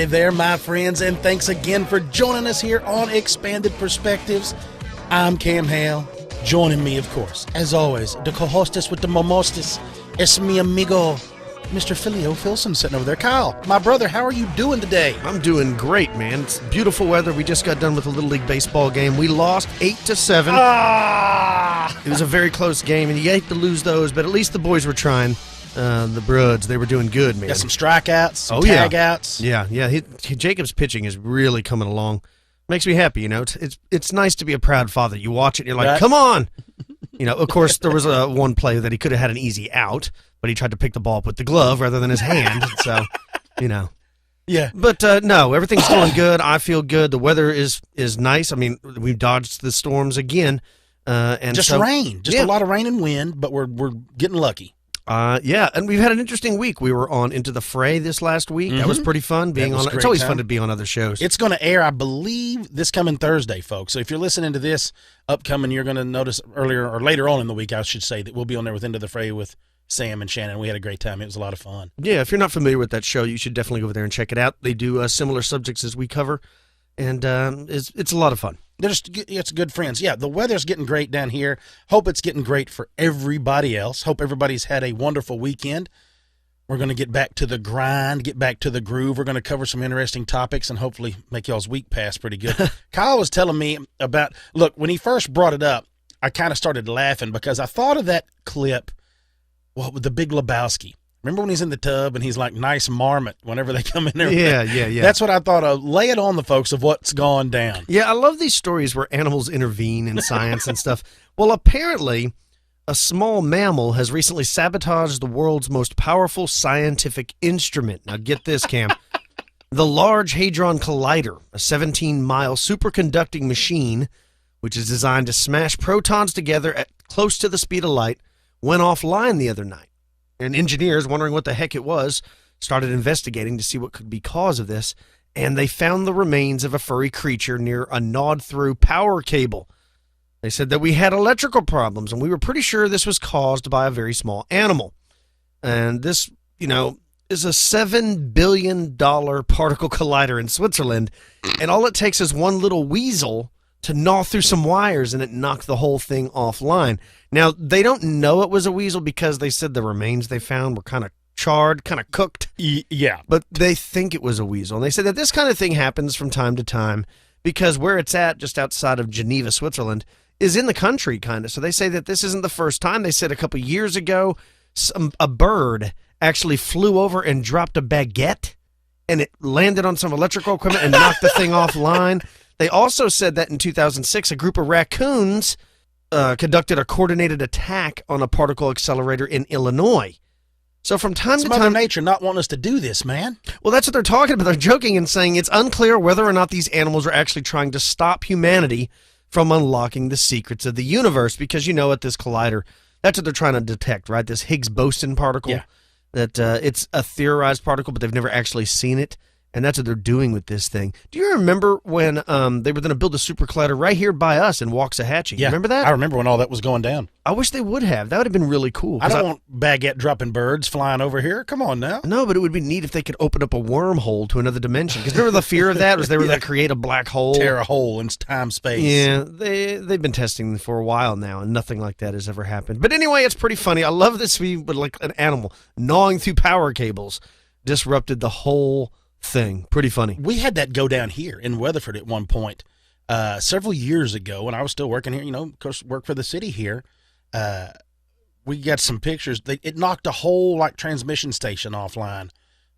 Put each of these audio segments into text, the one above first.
Howdy there, my friends, and thanks again for joining us here on Expanded Perspectives. I'm Cam Hale. Joining me, of course, as always, the co-hostess with the momostis, es mi amigo, Mr. Filio Filson, sitting over there. Kyle, my brother, how are you doing today? I'm doing great, man. It's beautiful weather. We just got done with a Little League baseball game. We lost 8-7. It was a very close game, and you hate to lose those, but at least the boys were trying. The Bruds, they were doing good, man. Got some strikeouts, some tag-outs. Yeah. Jacob's pitching is really coming along. Makes me happy, you know. It's nice to be a proud father. You watch it, and you're like, Come on! You know, of course, there was one play that he could have had an easy out, but he tried to pick the ball up with the glove rather than his hand, so, you know. Yeah. But, no, everything's going good. I feel good. The weather is nice. I mean, we've dodged the storms again. And just rain. Just a lot of rain and wind, but we're getting lucky. Yeah, and we've had an interesting week. We were on Into the Fray this last week. That was pretty fun being on. It's always fun to be on other shows. It's going to air, I believe, this coming Thursday, folks. So if you're listening to this upcoming, you're going to notice earlier or later on in the week, I should say, that we'll be on there with Into the Fray with Sam and Shannon. We had a great time. It was a lot of fun. Yeah, if you're not familiar with that show, you should definitely go over there and check it out. They do similar subjects as we cover, and it's a lot of fun. It's good friends. Yeah, the weather's getting great down here. Hope it's getting great for everybody else. Hope everybody's had a wonderful weekend. We're going to get back to the grind, get back to the groove. We're going to cover some interesting topics and hopefully make y'all's week pass pretty good. Kyle was telling me about, look, when he first brought it up, I kind of started laughing because I thought of that clip, with the Big Lebowski. Remember when he's in the tub and he's like, nice marmot whenever they come in there? Yeah. That's what I thought of. Lay it on the folks of what's gone down. Yeah, I love these stories where animals intervene in science and stuff. Well, apparently, a small mammal has recently sabotaged the world's most powerful scientific instrument. Now, get this, Cam. The Large Hadron Collider, a 17-mile superconducting machine, which is designed to smash protons together at close to the speed of light, went offline the other night. And engineers, wondering what the heck it was, started investigating to see what could be cause of this, and they found the remains of a furry creature near a gnawed-through power cable. They said that we had electrical problems, and we were pretty sure this was caused by a very small animal. And this, is a $7 billion particle collider in Switzerland, and all it takes is one little weasel to gnaw through some wires, and it knocked the whole thing offline. Now, they don't know it was a weasel because they said the remains they found were kind of charred, kind of cooked. Yeah. But they think it was a weasel. And they said that this kind of thing happens from time to time because where it's at, just outside of Geneva, Switzerland, is in the country, kind of. So they say that this isn't the first time. They said a couple years ago, a bird actually flew over and dropped a baguette, and it landed on some electrical equipment and knocked the thing offline. They also said that in 2006, a group of raccoons conducted a coordinated attack on a particle accelerator in Illinois. So from time to time... Mother Nature not wanting us to do this, man. Well, that's what they're talking about. They're joking and saying it's unclear whether or not these animals are actually trying to stop humanity from unlocking the secrets of the universe. Because, at this collider, that's what they're trying to detect, right? This Higgs boson particle. Yeah. That it's a theorized particle, but they've never actually seen it. And that's what they're doing with this thing. Do you remember when they were going to build a super collider right here by us in Waxahachie? Yeah, remember that? I remember when all that was going down. I wish they would have. That would have been really cool. I don't want baguette dropping birds flying over here. Come on now. No, but it would be neat if they could open up a wormhole to another dimension. Because remember the fear of that was they were going to create a black hole. Tear a hole in time-space. Yeah, they've been testing for a while now, and nothing like that has ever happened. But anyway, it's pretty funny. I love this with like an animal gnawing through power cables disrupted the whole thing. Pretty funny. We had that go down here in Weatherford at one point several years ago when I was still working here, of course, work for the city here. We got some pictures. It knocked a whole transmission station offline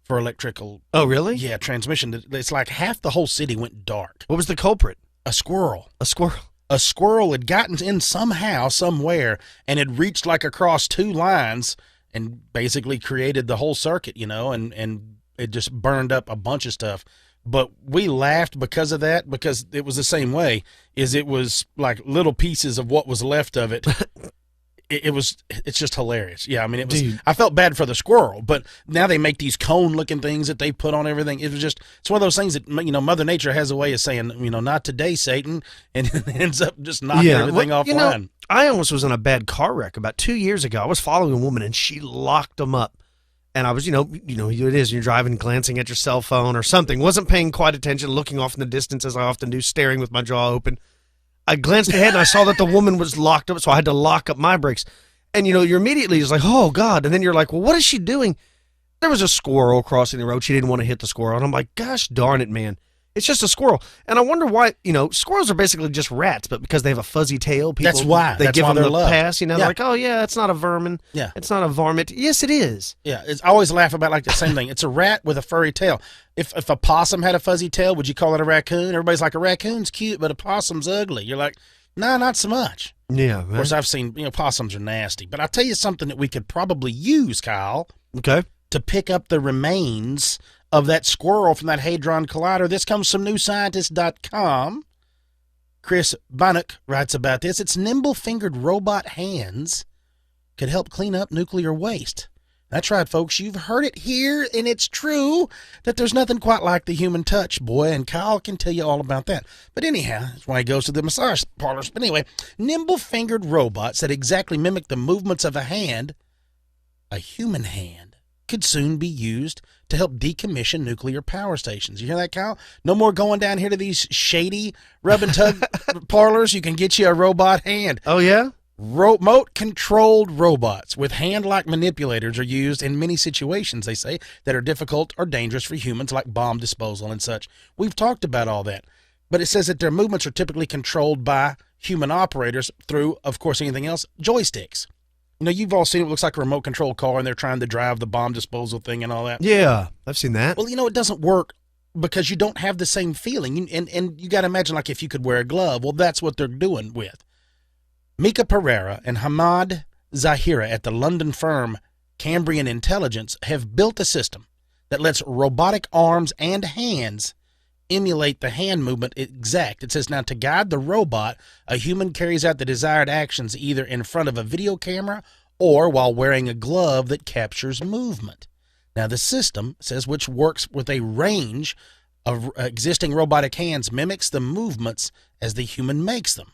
for electrical. Oh, really? Yeah, transmission. It's like half the whole city went dark. What was the culprit? A squirrel. A squirrel? A squirrel had gotten in somehow, somewhere, and had reached across two lines and basically created the whole circuit, and it just burned up a bunch of stuff. But we laughed because of that, because it was the same way. It was like little pieces of what was left of it. It's just hilarious. Yeah, I mean, Dude. I felt bad for the squirrel, but now they make these cone-looking things that they put on everything. It's one of those things that, Mother Nature has a way of saying, not today, Satan, and it ends up just knocking everything offline. I almost was in a bad car wreck about 2 years ago. I was following a woman, and she locked them up. And I was, it is, you're driving, glancing at your cell phone or something. Wasn't paying quite attention, looking off in the distance as I often do, staring with my jaw open. I glanced ahead and I saw that the woman was locked up, so I had to lock up my brakes. And, you're immediately just like, oh, God. And then you're like, well, what is she doing? There was a squirrel crossing the road. She didn't want to hit the squirrel. And I'm like, gosh darn it, man. It's just a squirrel. And I wonder why, squirrels are basically just rats, but because they have a fuzzy tail, people, That's why give them they're the loved. pass. They're like, oh, yeah, it's not a vermin. Yeah. It's not a varmint. Yes, it is. Yeah, I always laugh about like the same thing. It's a rat with a furry tail. If a possum had a fuzzy tail, would you call it a raccoon? Everybody's like, a raccoon's cute, but a possum's ugly. You're like, no, not so much. Yeah. Of course, I've seen, possums are nasty. But I'll tell you something that we could probably use, Kyle. Okay. To pick up the remains of that squirrel from that Hadron Collider. This comes from newscientist.com. Chris Bannock writes about this. It's nimble-fingered robot hands could help clean up nuclear waste. That's right, folks. You've heard it here, and it's true that there's nothing quite like the human touch, boy, and Kyle can tell you all about that. But anyhow, that's why he goes to the massage parlors. But anyway, nimble-fingered robots that exactly mimic the movements of a hand, a human hand, could soon be used to help decommission nuclear power stations. You hear that, Kyle? No more going down here to these shady rub and tug parlors. You can get you a robot hand. Oh, yeah? Remote-controlled robots with hand-like manipulators are used in many situations, they say, that are difficult or dangerous for humans, like bomb disposal and such. We've talked about all that. But it says that their movements are typically controlled by human operators through, of course, anything else, joysticks. You've all seen it looks like a remote control car and they're trying to drive the bomb disposal thing and all that. Yeah, I've seen that. Well, it doesn't work because you don't have the same feeling. And you got to imagine like if you could wear a glove. Well, that's what they're doing with. Mika Pereira and Hamad Zahira at the London firm Cambrian Intelligence have built a system that lets robotic arms and hands emulate the hand movement exact. It says, now to guide the robot, a human carries out the desired actions either in front of a video camera or while wearing a glove that captures movement. Now the system says, which works with a range of existing robotic hands, mimics the movements as the human makes them.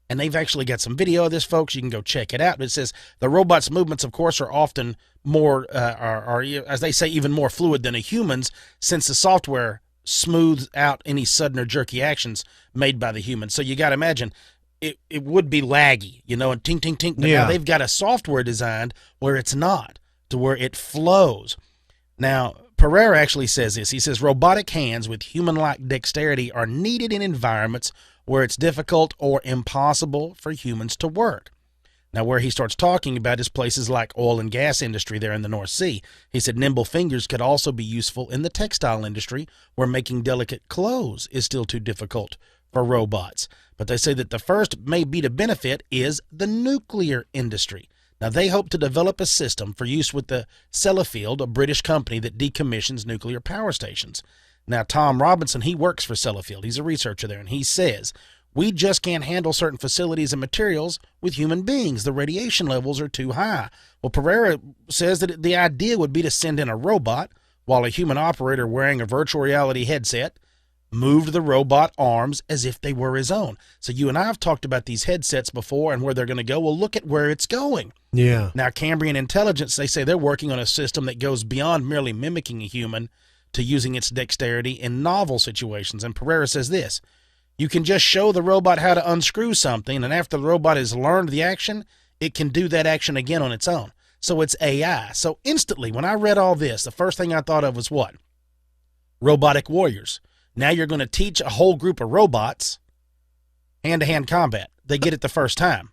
And they've actually got some video of this, folks. You can go check it out. But it says the robot's movements, of course, are often more, are as they say, even more fluid than a human's, since the software smooths out any sudden or jerky actions made by the human. So you got to imagine it would be laggy, and tink, tink, tink. But now they've got a software designed where it's not, to where it flows. Now, Pereira actually says this. He says robotic hands with human-like dexterity are needed in environments where it's difficult or impossible for humans to work. Now, where he starts talking about is places like oil and gas industry there in the North Sea. He said nimble fingers could also be useful in the textile industry, where making delicate clothes is still too difficult for robots. But they say that the first may be to benefit is the nuclear industry. Now, they hope to develop a system for use with the Sellafield, a British company that decommissions nuclear power stations. Now, Tom Robinson, he works for Sellafield. He's a researcher there, and he says, we just can't handle certain facilities and materials with human beings. The radiation levels are too high. Well, Pereira says that the idea would be to send in a robot while a human operator wearing a virtual reality headset moved the robot arms as if they were his own. So you and I have talked about these headsets before and where they're going to go. Well, look at where it's going. Yeah. Now, Cambrian Intelligence, they say they're working on a system that goes beyond merely mimicking a human to using its dexterity in novel situations. And Pereira says this, you can just show the robot how to unscrew something, and after the robot has learned the action, it can do that action again on its own. So it's AI. So instantly, when I read all this, the first thing I thought of was what? Robotic warriors. Now you're going to teach a whole group of robots hand-to-hand combat. They get it the first time.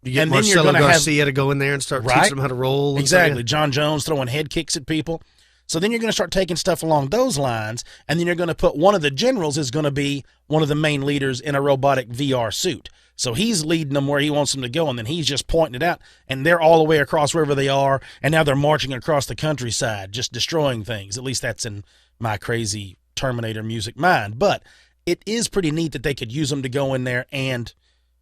You get Marcelo Garcia to go in there and start teaching them how to roll. Exactly. John Jones throwing head kicks at people. So then you're going to start taking stuff along those lines, and then you're going to put one of the generals is going to be one of the main leaders in a robotic VR suit. So he's leading them where he wants them to go, and then he's just pointing it out, and they're all the way across wherever they are, and now they're marching across the countryside, just destroying things. At least that's in my crazy Terminator music mind. But it is pretty neat that they could use them to go in there and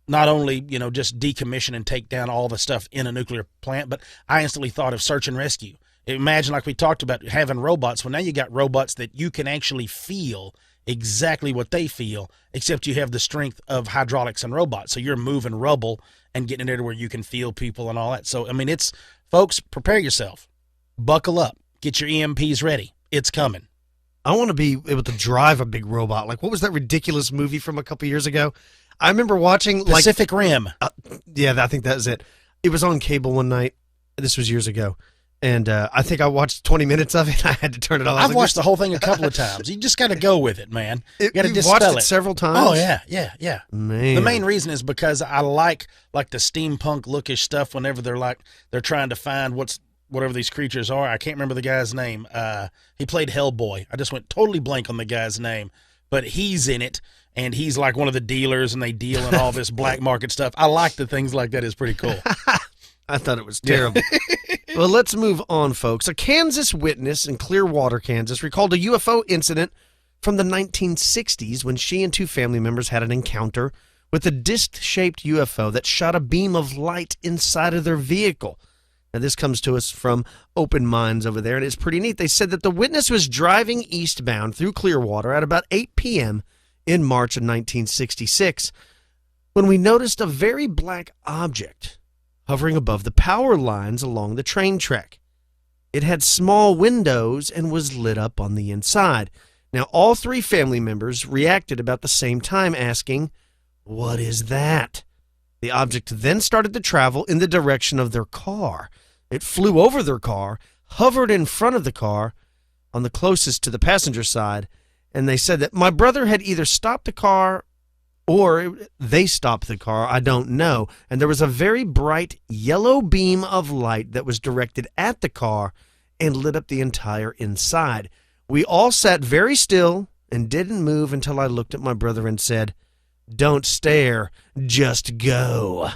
not only, just decommission and take down all the stuff in a nuclear plant, but I instantly thought of search and rescue. Imagine, like we talked about, having robots. Well, now you got robots that you can actually feel exactly what they feel, except you have the strength of hydraulics and robots. So you're moving rubble and getting it there to where you can feel people and all that. So, I mean, folks, prepare yourself. Buckle up. Get your EMPs ready. It's coming. I want to be able to drive a big robot. Like, what was that ridiculous movie from a couple years ago? I remember watching Pacific Rim. Yeah, I think that was it. It was on cable one night. This was years ago. And I think I watched 20 minutes of it. I had to turn it off. I've watched the whole thing a couple of times. You just got to go with it, man. You got to dispel watched it several times? Oh, yeah. Man. The main reason is because I like the steampunk lookish stuff whenever they're trying to find whatever these creatures are. I can't remember the guy's name. He played Hellboy. I just went totally blank on the guy's name. But he's in it, and he's like one of the dealers, and they deal in all this black market stuff. I like the things like that. Is pretty cool. I thought it was terrible. Well, let's move on, folks. A Kansas witness in Clearwater, Kansas, recalled a UFO incident from the 1960s when she and two family members had an encounter with a disc-shaped UFO that shot a beam of light inside of their vehicle. Now, this comes to us from Open Minds over there, and it's pretty neat. They said that the witness was driving eastbound through Clearwater at about 8 p.m. in March of 1966 when we noticed a very black object hovering above the power lines along the train track. It had small windows and was lit up on the inside. Now, all three family members reacted about the same time, asking, "What is that?" The object then started to travel in the direction of their car. It flew over their car, hovered in front of the car on the closest to the passenger side, and they said that my brother had either stopped the car or they stopped the car, I don't know. And there was a very bright yellow beam of light that was directed at the car and lit up the entire inside. We all sat very still and didn't move until I looked at my brother and said, "Don't stare, just go."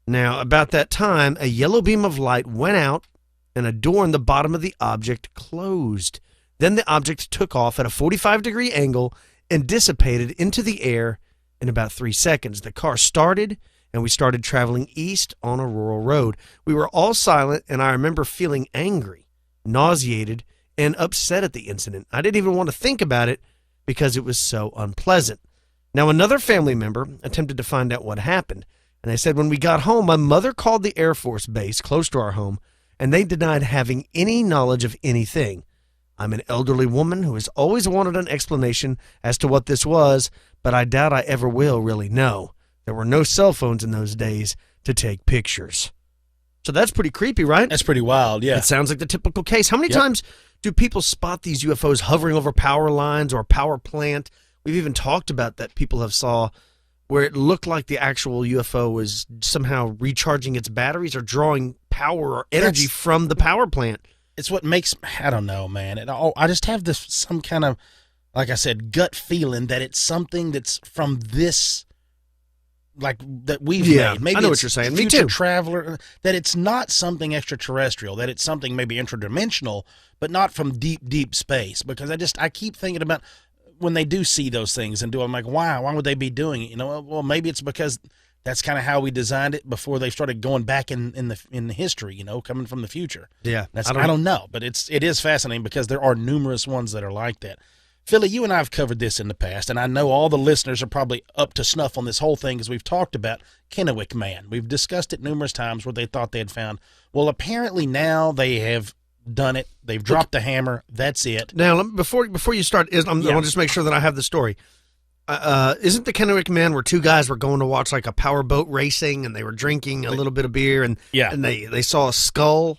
Now, about that time, a yellow beam of light went out and a door in the bottom of the object closed. Then the object took off at a 45-degree angle and dissipated into the air in about 3 seconds. The car started, and we started traveling east on a rural road. We were all silent, and I remember feeling angry, nauseated, and upset at the incident. I didn't even want to think about it because it was so unpleasant. Now, another family member attempted to find out what happened, and they said when we got home, my mother called the Air Force base close to our home, and they denied having any knowledge of anything. I'm an elderly woman who has always wanted an explanation as to what this was, but I doubt I ever will really know. There were no cell phones in those days to take pictures. So that's pretty creepy, right? That's pretty wild, yeah. It sounds like the typical case. How many times do people spot these UFOs hovering over power lines or a power plant? We've even talked about that people have saw where it looked like the actual UFO was somehow recharging its batteries or drawing power or energy from the power plant. It's what makes, I don't know, man. I just have this, some kind of, like I said, gut feeling that it's something that's from this, like, that we've made. Maybe I know what you're saying. Me future too. Traveler, that it's not something extraterrestrial, that it's something maybe interdimensional, but not from deep, deep space. Because I keep thinking about when they do see those things and I'm like, why would they be doing it? You know, well, maybe it's because that's kind of how we designed it before they started going back in the history, you know, coming from the future. Yeah. I don't know, but it is fascinating because there are numerous ones that are like that. Philly, you and I have covered this in the past, and I know all the listeners are probably up to snuff on this whole thing as we've talked about Kennewick Man. We've discussed it numerous times where they thought they had found. Well, apparently now they have done it. They've dropped the hammer. That's it. Now, before you start, I want to just make sure that I have the story. Isn't the Kennewick Man where two guys were going to watch like a powerboat racing and they were drinking a little bit of beer and they saw a skull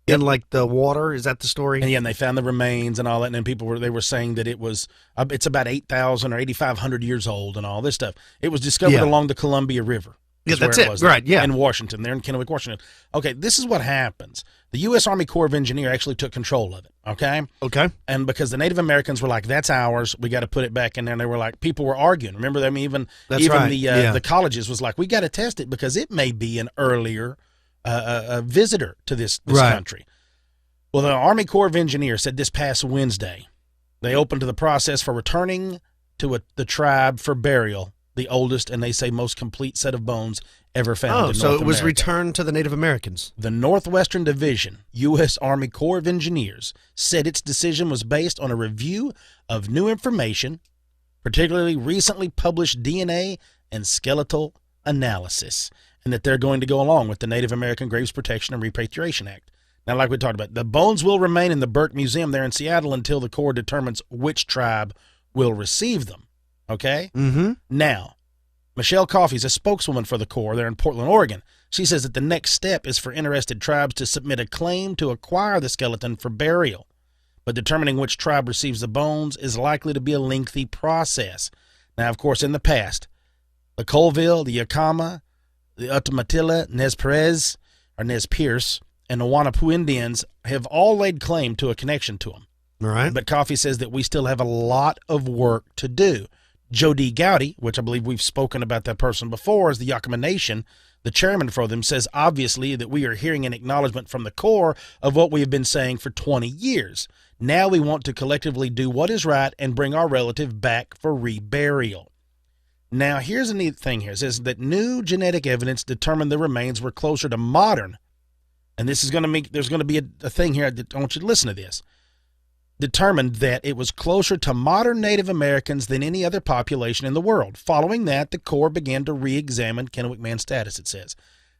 in like the water? Is that the story? And they found the remains and all that, and then they were saying that it's about 8,000 or 8,500 years old and all this stuff. It was discovered along the Columbia River. Yeah, that's it. Right, yeah. In Washington, there in Kennewick, Washington. Okay, this is what happens. The U.S. Army Corps of Engineers actually took control of it, okay? Okay. And because the Native Americans were like, that's ours, we got to put it back in there. And they were like, people were arguing. Remember them? Even the colleges was like, we got to test it because it may be an earlier visitor to this country. Well, the Army Corps of Engineers said this past Wednesday, they opened to the process for returning to the tribe for burial, the oldest and they say most complete set of bones ever found in North America. So it was returned to the Native Americans. The Northwestern Division, U.S. Army Corps of Engineers, said its decision was based on a review of new information, particularly recently published DNA and skeletal analysis, and that they're going to go along with the Native American Graves Protection and Repatriation Act. Now, like we talked about, the bones will remain in the Burke Museum there in Seattle until the Corps determines which tribe will receive them. Okay? Mm-hmm. Now, Michelle Coffey's a spokeswoman for the Corps there in Portland, Oregon. She says that the next step is for interested tribes to submit a claim to acquire the skeleton for burial. But determining which tribe receives the bones is likely to be a lengthy process. Now, of course, in the past, the Colville, the Yakama, the Uttamatilla, Nez Perce, or Nez Perce, and the Wanapu Indians have all laid claim to a connection to them. All right. But Coffey says that we still have a lot of work to do. Joe D. Gowdy, which I believe we've spoken about that person before, as the Yakama Nation, the chairman for them, says obviously that we are hearing an acknowledgement from the Corps of what we have been saying for 20 years. Now we want to collectively do what is right and bring our relative back for reburial. Now, here's a neat thing here. It says that new genetic evidence determined the remains were closer to modern. And this is going to make, there's going to be a thing here that I want you to listen to this. Determined that it was closer to modern Native Americans than any other population in the world. Following that, the Corps began to re-examine Kennewick Man status, it says.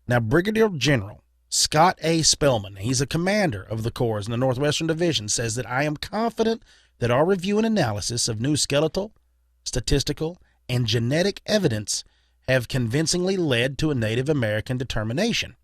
Now, Brigadier General Scott A. Spellman, he's a commander of the Corps in the Northwestern Division, says that I am confident that our review and analysis of new skeletal, statistical, and genetic evidence have convincingly led to a Native American determination.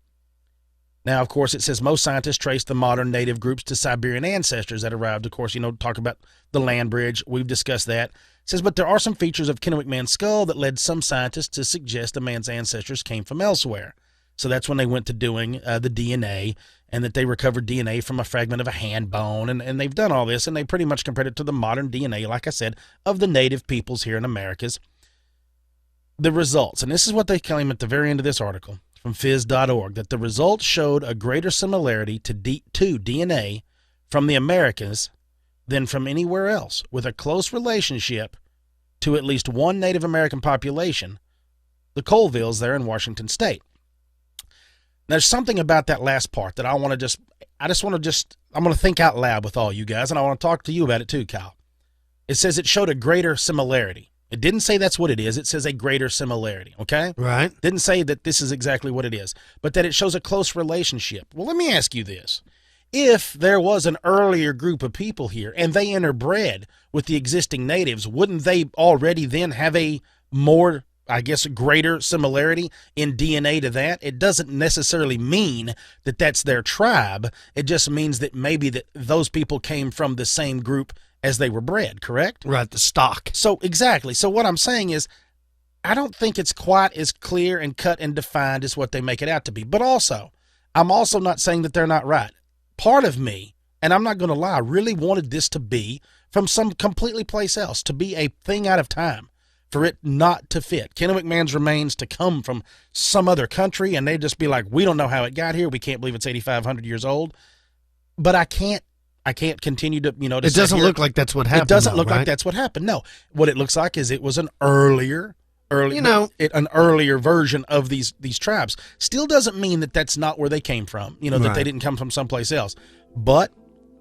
Now, of course, it says most scientists trace the modern native groups to Siberian ancestors that arrived. Of course, talk about the land bridge. We've discussed that. It says, but there are some features of Kennewick Man's skull that led some scientists to suggest the man's ancestors came from elsewhere. So that's when they went to doing the DNA, and that they recovered DNA from a fragment of a hand bone. And they've done all this, and they pretty much compared it to the modern DNA, like I said, of the native peoples here in Americas. The results, and this is what they claim at the very end of this article from phys.org, that the results showed a greater similarity to DNA from the Americas than from anywhere else, with a close relationship to at least one Native American population, the Colvilles there in Washington State. There's something about that last part that I'm going to think out loud with all you guys, and I want to talk to you about it too, Kyle. It says it showed a greater similarity. It didn't say that's what it is. It says a greater similarity, okay? Right. Didn't say that this is exactly what it is, but that it shows a close relationship. Well, let me ask you this. If there was an earlier group of people here and they interbred with the existing natives, wouldn't they already then have a more, greater similarity in DNA to that? It doesn't necessarily mean that that's their tribe. It just means that maybe that those people came from the same group as they were bred, correct? Right, the stock. So, exactly. So what I'm saying is, I don't think it's quite as clear and cut and defined as what they make it out to be. But also, I'm also not saying that they're not right. Part of me, and I'm not going to lie, really wanted this to be from some completely place else, to be a thing out of time, for it not to fit. Kennewick Man's remains to come from some other country, and they'd just be like, we don't know how it got here. We can't believe it's 8,500 years old. But I can't continue to, to it doesn't look like that's what happened. It doesn't look right? like that's what happened. No. What it looks like is it was an earlier version of these tribes. Still doesn't mean that that's not where they came from, that they didn't come from someplace else. But,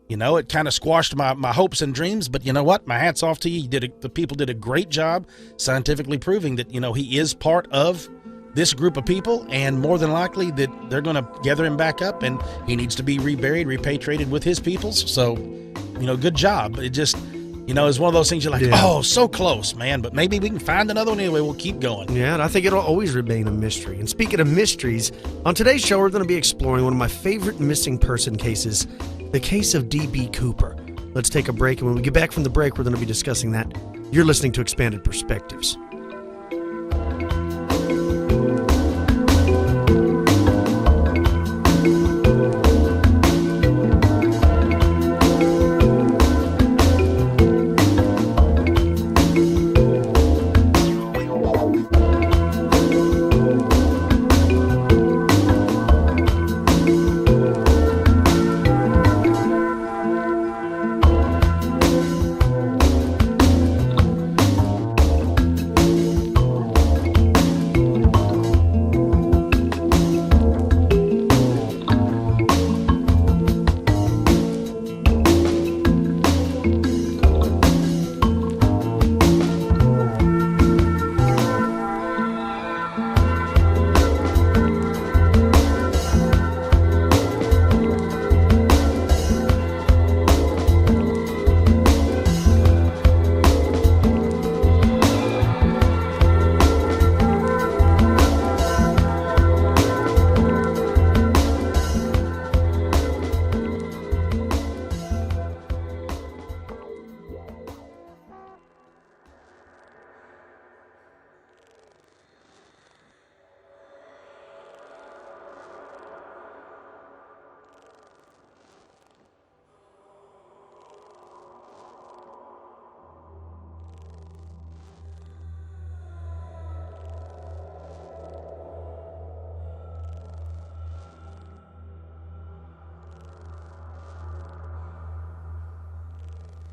it kind of squashed my hopes and dreams. But you know what? My hat's off to you. The people did a great job scientifically proving that, he is part of this group of people, and more than likely that they're going to gather him back up, and he needs to be reburied, repatriated with his peoples. So, good job. It just, it's one of those things you're like, oh, so close, man, but maybe we can find another one anyway. We'll keep going. Yeah, and I think it'll always remain a mystery. And speaking of mysteries, on today's show, we're going to be exploring one of my favorite missing person cases, the case of D.B. Cooper. Let's take a break, and when we get back from the break, we're going to be discussing that. You're listening to Expanded Perspectives.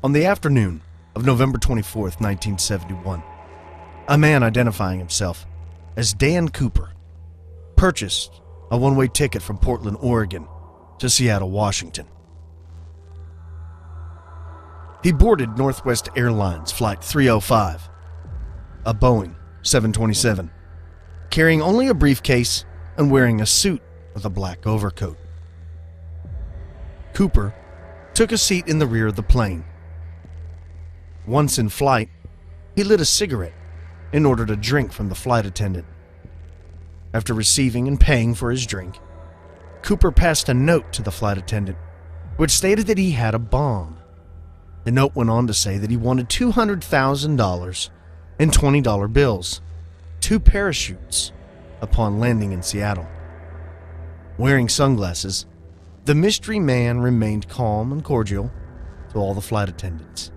On the afternoon of November 24th, 1971, a man identifying himself as Dan Cooper purchased a one-way ticket from Portland, Oregon to Seattle, Washington. He boarded Northwest Airlines Flight 305, a Boeing 727, carrying only a briefcase and wearing a suit with a black overcoat. Cooper took a seat in the rear of the plane. Once in flight, he lit a cigarette in order to drink from the flight attendant. After receiving and paying for his drink, Cooper passed a note to the flight attendant, which stated that he had a bomb. The note went on to say that he wanted $200,000 in $20 bills, 2 parachutes, upon landing in Seattle. Wearing sunglasses, the mystery man remained calm and cordial to all the flight attendants.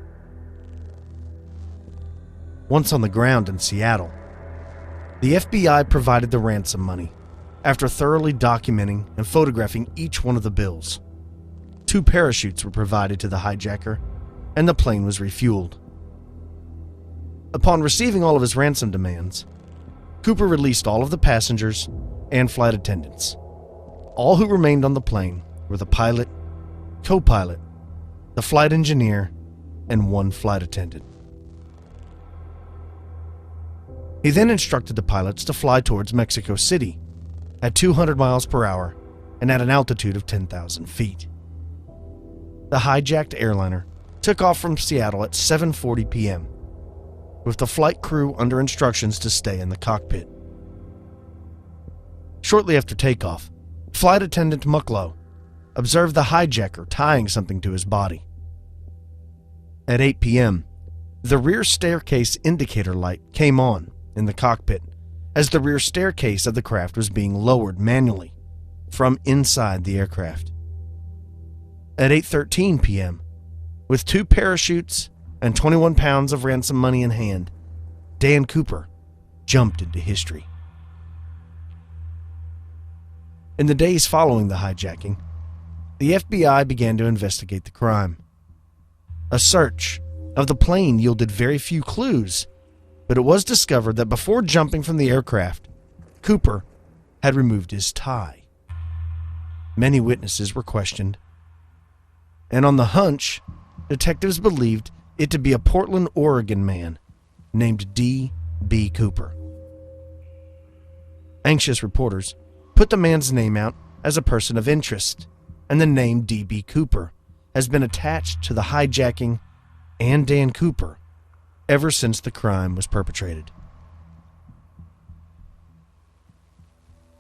Once on the ground in Seattle, the FBI provided the ransom money after thoroughly documenting and photographing each one of the bills. 2 parachutes were provided to the hijacker, and the plane was refueled. Upon receiving all of his ransom demands, Cooper released all of the passengers and flight attendants. All who remained on the plane were the pilot, co-pilot, the flight engineer, and 1 flight attendant. He then instructed the pilots to fly towards Mexico City at 200 miles per hour and at an altitude of 10,000 feet. The hijacked airliner took off from Seattle at 7:40 p.m., with the flight crew under instructions to stay in the cockpit. Shortly after takeoff, Flight Attendant Mucklow observed the hijacker tying something to his body. At 8 p.m., the rear staircase indicator light came on in the cockpit as the rear staircase of the craft was being lowered manually from inside the aircraft. At 8:13 p.m., with 2 parachutes and 21 pounds of ransom money in hand, Dan Cooper jumped into history. In the days following the hijacking, the FBI began to investigate the crime. A search of the plane yielded very few clues, but it was discovered that before jumping from the aircraft, Cooper had removed his tie. Many witnesses were questioned, and on the hunch, detectives believed it to be a Portland, Oregon man named D.B. Cooper. Anxious reporters put the man's name out as a person of interest, and the name D.B. Cooper has been attached to the hijacking and Dan Cooper ever since the crime was perpetrated.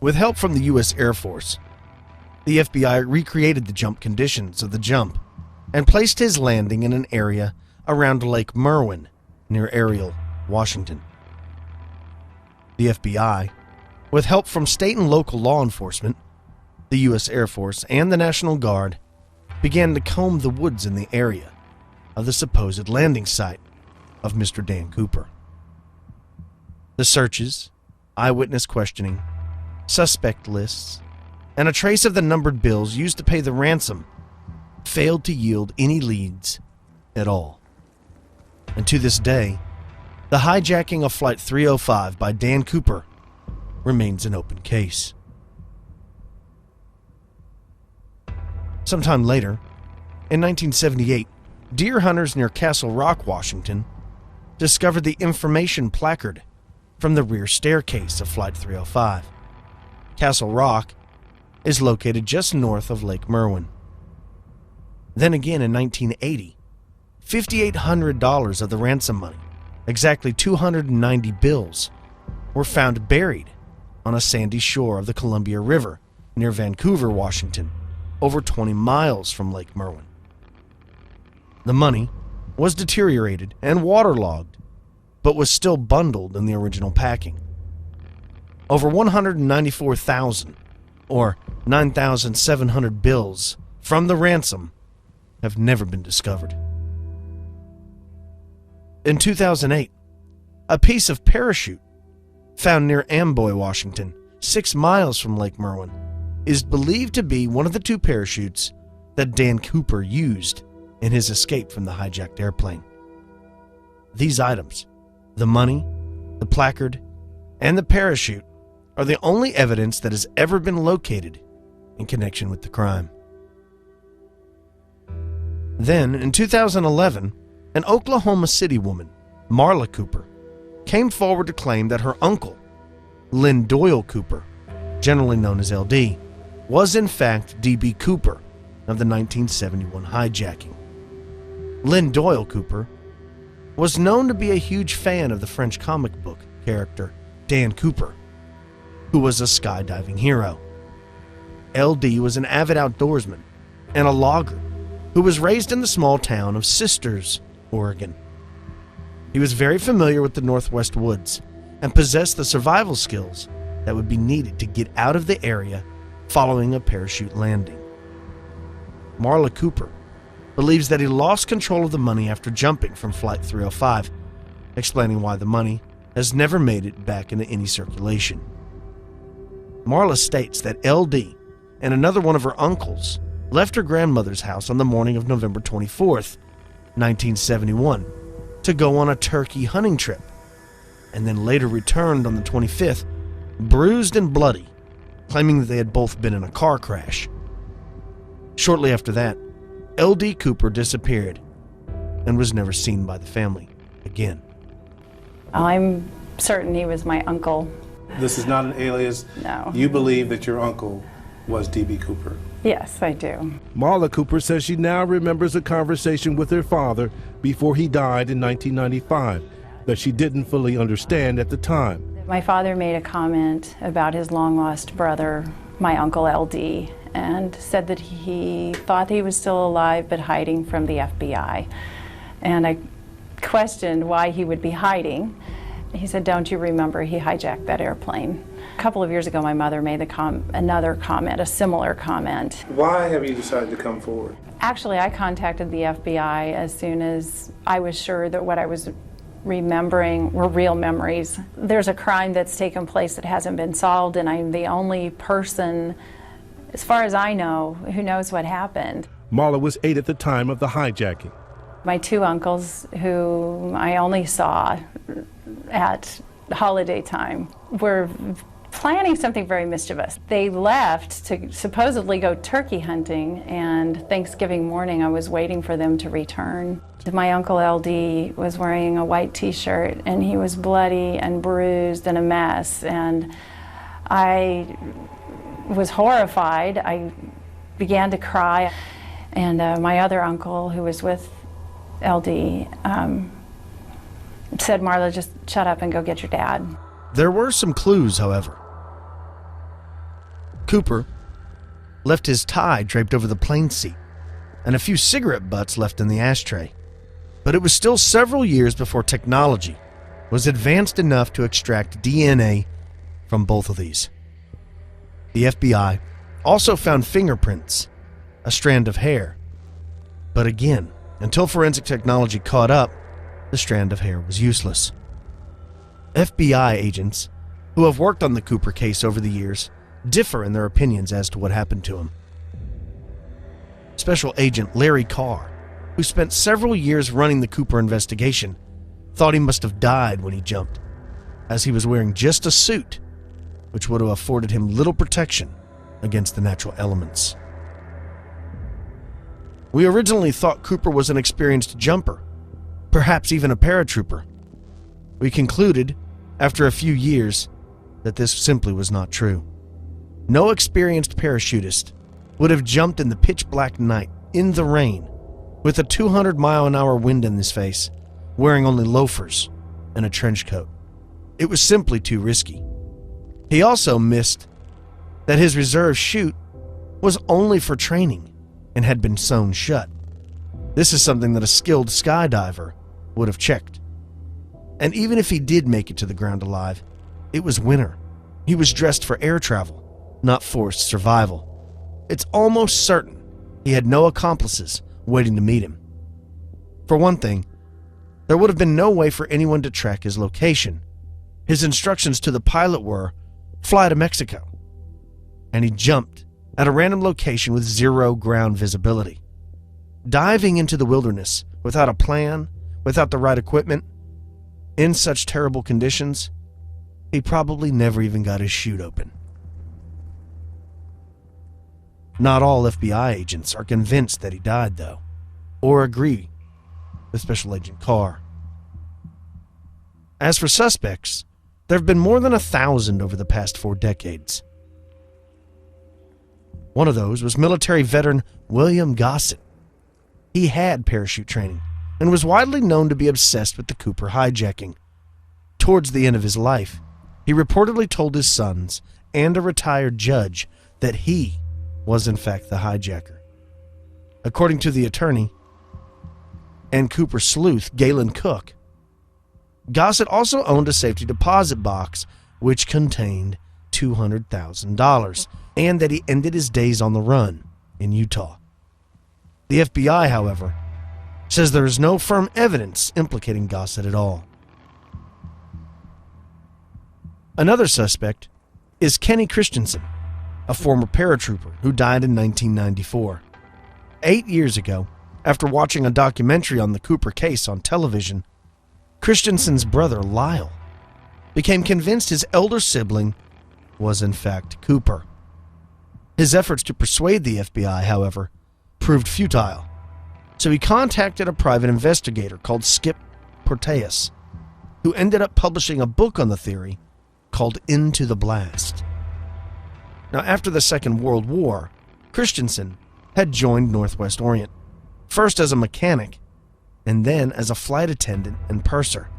With help from the U.S. Air Force, the FBI recreated the jump conditions of the jump and placed his landing in an area around Lake Merwin near Ariel, Washington. The FBI, with help from state and local law enforcement, the U.S. Air Force, and the National Guard, began to comb the woods in the area of the supposed landing site of Mr. Dan Cooper. The searches, eyewitness questioning, suspect lists, and a trace of the numbered bills used to pay the ransom failed to yield any leads at all. And to this day, the hijacking of Flight 305 by Dan Cooper remains an open case. Sometime later, in 1978, deer hunters near Castle Rock, Washington, discovered the information placard from the rear staircase of Flight 305. Castle Rock is located just north of Lake Merwin. Then again in 1980, $5,800 of the ransom money, exactly 290 bills, were found buried on a sandy shore of the Columbia River near Vancouver, Washington, over 20 miles from Lake Merwin. The money was deteriorated and waterlogged, but was still bundled in the original packing. Over 194,000, or 9,700 bills from the ransom have never been discovered. In 2008, a piece of parachute found near Amboy, Washington, 6 miles from Lake Merwin, is believed to be one of the 2 parachutes that Dan Cooper used in his escape from the hijacked airplane. These items, the money, the placard, and the parachute, are the only evidence that has ever been located in connection with the crime. Then, in 2011, an Oklahoma City woman, Marla Cooper, came forward to claim that her uncle, Lynn Doyle Cooper, generally known as LD, was in fact D.B. Cooper of the 1971 hijacking. Lynn Doyle Cooper was known to be a huge fan of the French comic book character Dan Cooper, who was a skydiving hero. LD was an avid outdoorsman and a logger who was raised in the small town of Sisters, Oregon. He was very familiar with the Northwest woods and possessed the survival skills that would be needed to get out of the area following a parachute landing. Marla Cooper believes that he lost control of the money after jumping from Flight 305, explaining why the money has never made it back into any circulation. Marla states that LD and another one of her uncles left her grandmother's house on the morning of November 24th, 1971, to go on a turkey hunting trip, and then later returned on the 25th, bruised and bloody, claiming that they had both been in a car crash. Shortly after that, LD Cooper disappeared and was never seen by the family again. I'm certain he was my uncle. This is not an alias? No. You believe that your uncle was D.B. Cooper? Yes, I do. Marla Cooper says she now remembers a conversation with her father before he died in 1995 that she didn't fully understand at the time. My father made a comment about his long-lost brother, my uncle LD, and said that he thought he was still alive but hiding from the FBI. And I questioned why he would be hiding. He said, "Don't you remember he hijacked that airplane?" A couple of years ago, my mother made another comment, a similar comment. Why have you decided to come forward? Actually, I contacted the FBI as soon as I was sure that what I was remembering were real memories. There's a crime that's taken place that hasn't been solved, and I'm the only person, as far as I know, who knows what happened. Marla was 8 at the time of the hijacking. My two uncles, who I only saw at holiday time, were planning something very mischievous. They left to supposedly go turkey hunting, and Thanksgiving morning I was waiting for them to return. My uncle LD was wearing a white t-shirt, and he was bloody and bruised and a mess, and I was horrified. I began to cry, and my other uncle, who was with LD, said, "Marla, just shut up and go get your dad." There were some clues, however. Cooper left his tie draped over the plane seat and a few cigarette butts left in the ashtray. But it was still several years before technology was advanced enough to extract DNA from both of these. The FBI also found fingerprints, a strand of hair. But again, until forensic technology caught up, the strand of hair was useless. FBI agents who have worked on the Cooper case over the years differ in their opinions as to what happened to him. Special Agent Larry Carr, who spent several years running the Cooper investigation, thought he must have died when he jumped, as he was wearing just a suit, which would have afforded him little protection against the natural elements. We originally thought Cooper was an experienced jumper, perhaps even a paratrooper. We concluded, after a few years, that this simply was not true. No experienced parachutist would have jumped in the pitch-black night, in the rain, with a 200-mile-an-hour wind in his face, wearing only loafers and a trench coat. It was simply too risky. He also missed that his reserve chute was only for training and had been sewn shut. This is something that a skilled skydiver would have checked. And even if he did make it to the ground alive, it was winter. He was dressed for air travel, not forced survival. It's almost certain he had no accomplices waiting to meet him. For one thing, there would have been no way for anyone to track his location. His instructions to the pilot were, "Fly to Mexico." And he jumped at a random location with zero ground visibility. diving into the wilderness without a plan, without the right equipment, in such terrible conditions, he probably never even got his chute open. Not all FBI agents are convinced that he died, though, or agree with Special Agent Carr. As for suspects, there have been more than 1,000 over the past 4 decades. One of those was military veteran William Gossett. He had parachute training and was widely known to be obsessed with the Cooper hijacking. Towards the end of his life, he reportedly told his sons and a retired judge that he was in fact the hijacker. According to the attorney and Cooper sleuth Galen Cook, Gossett also owned a safety deposit box which contained $200,000, and that he ended his days on the run in Utah. The FBI, however, says there is no firm evidence implicating Gossett at all. Another suspect is Kenny Christensen, a former paratrooper who died in 1994. 8 years ago, after watching a documentary on the Cooper case on television, Christensen's brother, Lyle, became convinced his elder sibling was in fact Cooper. His efforts to persuade the FBI, however, proved futile, so he contacted a private investigator called Skip Porteous, who ended up publishing a book on the theory called Into the Blast. Now, after the Second World War, Christensen had joined Northwest Orient, first as a mechanic and then as a flight attendant and purser.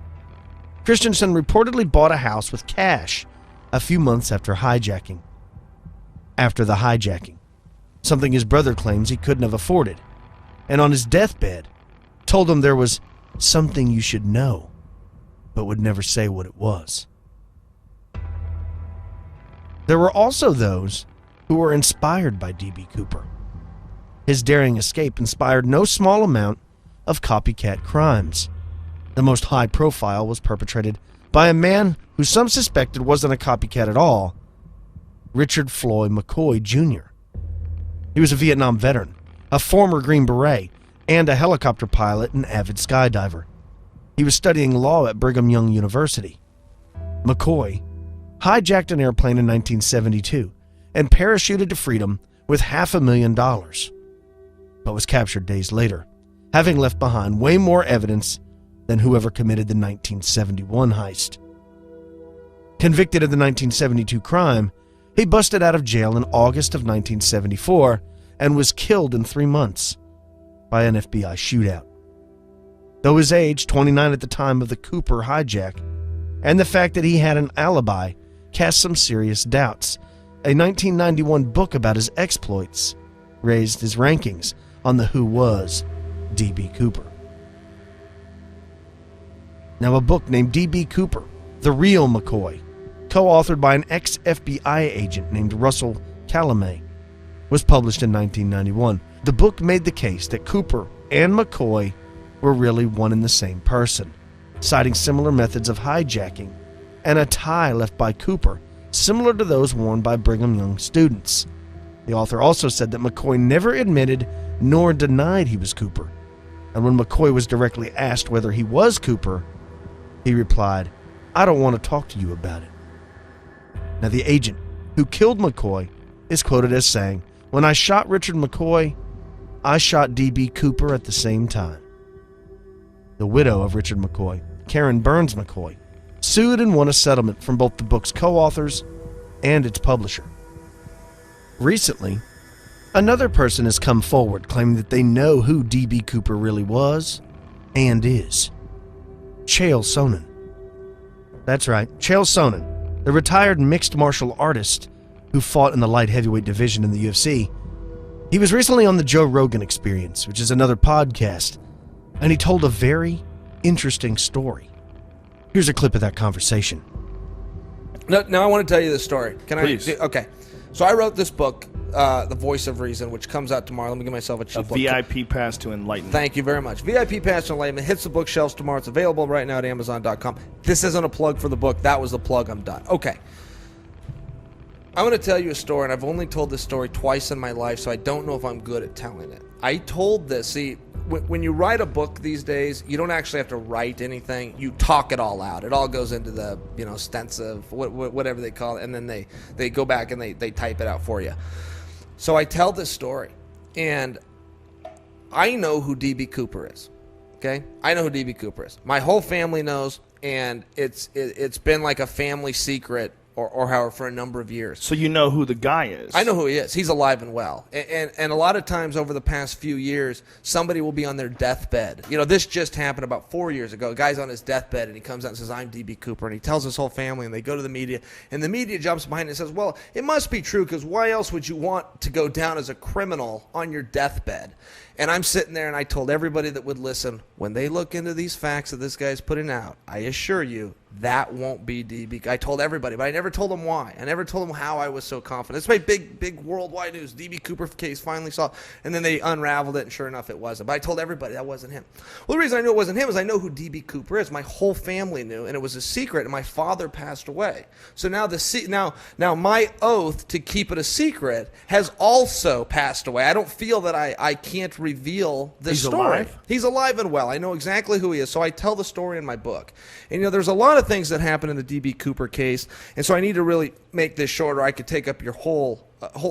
Christensen reportedly bought a house with cash a few months after hijacking. After the hijacking, something his brother claims he couldn't have afforded, and on his deathbed, told him there was something you should know, but would never say what it was. There were also those who were inspired by D.B. Cooper. His daring escape inspired no small amount of copycat crimes. The most high profile was perpetrated by a man who some suspected wasn't a copycat at all, Richard Floyd McCoy Jr. He was a Vietnam veteran, a former Green Beret, and a helicopter pilot and avid skydiver. He was studying law at Brigham Young University. McCoy hijacked an airplane in 1972 and parachuted to freedom with $500,000, but was captured days later, having left behind way more evidence than whoever committed the 1971 heist. Convicted of the 1972 crime, he busted out of jail in August of 1974 and was killed in 3 months by an FBI shootout. Though his age, 29 at the time of the Cooper hijack, and the fact that he had an alibi cast some serious doubts, a 1991 book about his exploits raised his rankings on the Who Was D.B. Cooper. Now, a book named D.B. Cooper, The Real McCoy, co-authored by an ex-FBI agent named Russell Calamay, was published in 1991. The book made the case that Cooper and McCoy were really one and the same person, citing similar methods of hijacking and a tie left by Cooper, similar to those worn by Brigham Young students. The author also said that McCoy never admitted nor denied he was Cooper, and when McCoy was directly asked whether he was Cooper, he replied, "I don't want to talk to you about it." Now, the agent who killed McCoy is quoted as saying, "When I shot Richard McCoy, I shot D.B. Cooper at the same time." The widow of Richard McCoy, Karen Burns McCoy, sued and won a settlement from both the book's co-authors and its publisher. Recently, another person has come forward claiming that they know who D.B. Cooper really was and is. Chael Sonnen. That's right, Chael Sonnen, the retired mixed martial artist who fought in the light heavyweight division in the UFC. He was recently on the Joe Rogan Experience, which is another podcast, and he told a very interesting story. Here's a clip of that conversation. Now I want to tell you this story. Can Please. Okay. So I wrote this book, The Voice of Reason, which comes out tomorrow. Let me give myself a cheap A book. VIP pass to enlightenment. Thank you very much. VIP Pass to Enlightenment hits the bookshelves tomorrow. It's available right now at Amazon.com. This isn't a plug for the book. That was the plug. I'm done. Okay. I'm going to tell you a story, and I've only told this story twice in my life, so I don't know if I'm good at telling it. I told this. See, when you write a book these days, you don't actually have to write anything. You talk it all out. It all goes into the stensive, whatever they call it, and then they go back and they type it out for you. So I tell this story, and I know who D.B. Cooper is. Okay, I know who D.B. Cooper is. My whole family knows, and it's been like a family secret. Or however, for a number of years. So you know who the guy is. I know who he is. He's alive and well. And a lot of times over the past few years, somebody will be on their deathbed. This just happened about 4 years ago. A guy's on his deathbed, and he comes out and says, I'm D.B. Cooper. And he tells his whole family, and they go to the media. And the media jumps behind and says, well, it must be true, because why else would you want to go down as a criminal on your deathbed? And I'm sitting there, and I told everybody that would listen, when they look into these facts that this guy's putting out, I assure you, that won't be DB. I told everybody, but I never told them why. I never told them how I was so confident. It's my big worldwide news. DB Cooper case finally saw, and then they unraveled it, and sure enough, it wasn't. But I told everybody that wasn't him. Well, the reason I knew it wasn't him is I know who DB Cooper is. My whole family knew, and it was a secret, and my father passed away. So now now my oath to keep it a secret has also passed away. I don't feel that I can't reveal this story. Alive? He's alive and well. I know exactly who he is, so I tell the story in my book. And there's a lot of things that happen in the D.B. Cooper case, and so I need to really make this shorter. I could take up your whole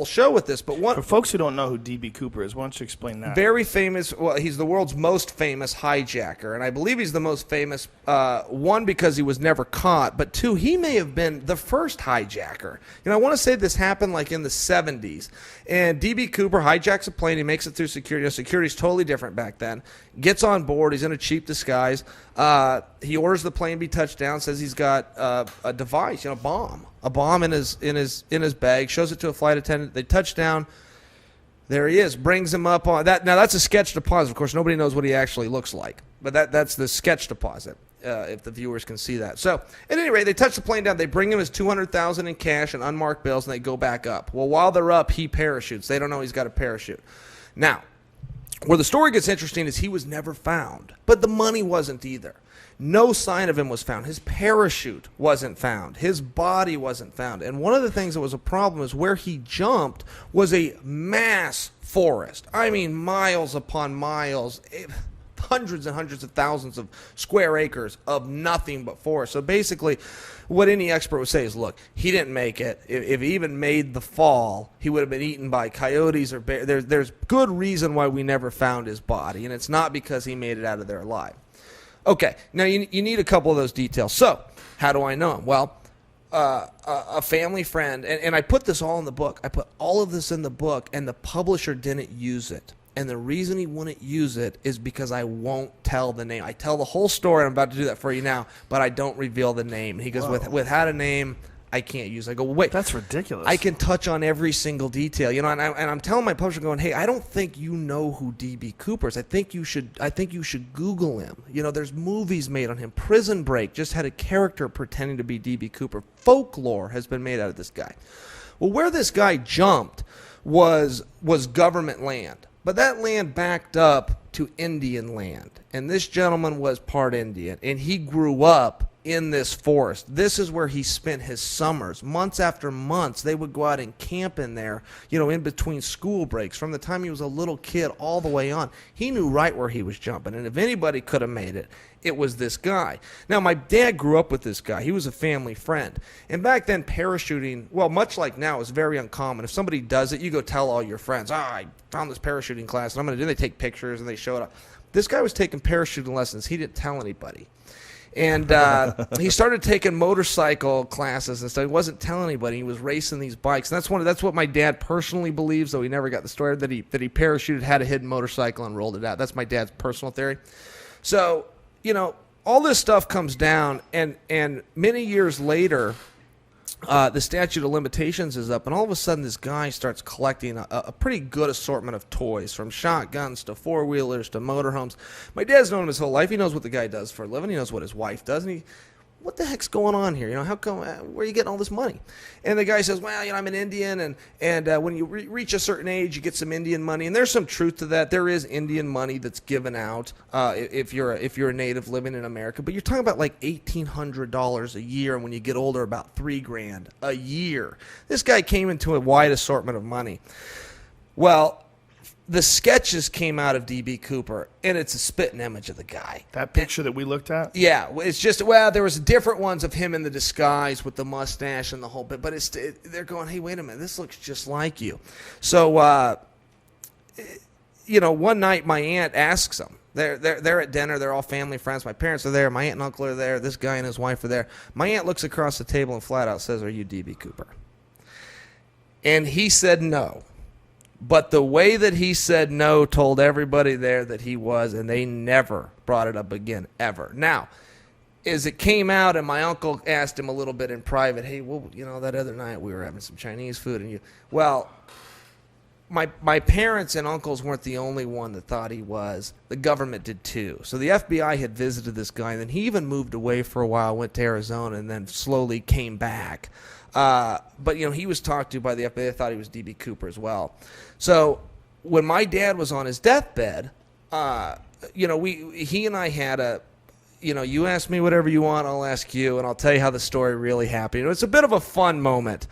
show with this, but For folks who don't know who D.B. Cooper is, why don't you explain that? Very famous. Well, he's the world's most famous hijacker, and I believe he's the most famous. One, because he was never caught, but two, he may have been the first hijacker. I want to say this happened like in the 70s, and D.B. Cooper hijacks a plane. He makes it through security. Security's totally different back then. Gets on board. He's in a cheap disguise. He orders the plane be touched down. Says he's got a device, a bomb in his bag. Shows it to a flight attendant. They touch down. There he is. Brings him up on that. Now that's a sketch deposit. Of course, nobody knows what he actually looks like, but that's the sketch deposit. If the viewers can see that. So at any rate, they touch the plane down. They bring him his $200,000 in cash and unmarked bills, and they go back up. Well, while they're up, he parachutes. They don't know he's got a parachute. Now, where the story gets interesting is he was never found, but the money wasn't either. No sign of him was found. His parachute wasn't found. His body wasn't found. And one of the things that was a problem is where he jumped was a mass forest. I mean, miles upon miles, hundreds and hundreds of thousands of square acres of nothing but forest. So basically, what any expert would say is, look, he didn't make it. If he even made the fall, he would have been eaten by coyotes or bears. There's good reason why we never found his body, and it's not because he made it out of there alive. Okay, now you need a couple of those details. So, how do I know him? Well, a family friend, and I put this all in the book. I put all of this in the book, and the publisher didn't use it. And the reason he wouldn't use it is because I won't tell the name. I tell the whole story. I'm about to do that for you now, but I don't reveal the name. And he goes, without a name, I can't use it. I go, wait. That's ridiculous. I can touch on every single detail. And I'm telling my publisher, going, hey, I don't think you know who D.B. Cooper is. I think you should Google him. There's movies made on him. Prison Break just had a character pretending to be D.B. Cooper. Folklore has been made out of this guy. Well, where this guy jumped was government land. But that land backed up to Indian land. And this gentleman was part Indian. And he grew up in this forest. This is where he spent his summers. Months after months, they would go out and camp in there, in between school breaks. From the time he was a little kid all the way on, he knew right where he was jumping. And if anybody could have made it, it was this guy. Now, my dad grew up with this guy. He was a family friend. And back then, parachuting, well, much like now, is very uncommon. If somebody does it, you go tell all your friends, I found this parachuting class, and I'm going to do it. They take pictures, and they show it up. This guy was taking parachuting lessons. He didn't tell anybody. And he started taking motorcycle classes and stuff. He wasn't telling anybody. He was racing these bikes. And that's what my dad personally believes, though he never got the story, that he parachuted, had a hidden motorcycle, and rolled it out. That's my dad's personal theory. So, all this stuff comes down, and many years later, the statute of limitations is up, and all of a sudden this guy starts collecting a pretty good assortment of toys, from shotguns to four-wheelers to motorhomes. My dad's known him his whole life. He knows what the guy does for a living. He knows what his wife does, and what the heck's going on here? How come? Where are you getting all this money? And the guy says, well, I'm an Indian, and when you reach a certain age, you get some Indian money. And there's some truth to that. There is Indian money that's given out if you're a native living in America. But you're talking about like $1,800 a year, and when you get older, about $3,000 a year. This guy came into a wide assortment of money. Well, the sketches came out of D.B. Cooper, and it's a spitting image of the guy. That picture that we looked at? Yeah, it's just, there was different ones of him in the disguise with the mustache and the whole bit, but they're going, hey, wait a minute, this looks just like you. So, one night my aunt asks them. They're at dinner. They're all family friends. My parents are there. My aunt and uncle are there. This guy and his wife are there. My aunt looks across the table and flat out says, "Are you D.B. Cooper?" And he said no. But the way that he said no told everybody there that he was, and they never brought it up again, ever. Now, as it came out, and my uncle asked him a little bit in private, hey, well, that other night we were having some Chinese food, and my parents and uncles weren't the only one that thought he was. The government did too. So the FBI had visited this guy, and then he even moved away for a while, went to Arizona, and then slowly came back. But he was talked to by the FBI. They thought he was D.B. Cooper as well. So when my dad was on his deathbed, he and I had a, you ask me whatever you want, I'll ask you, and I'll tell you how the story really happened. It's a bit of a fun moment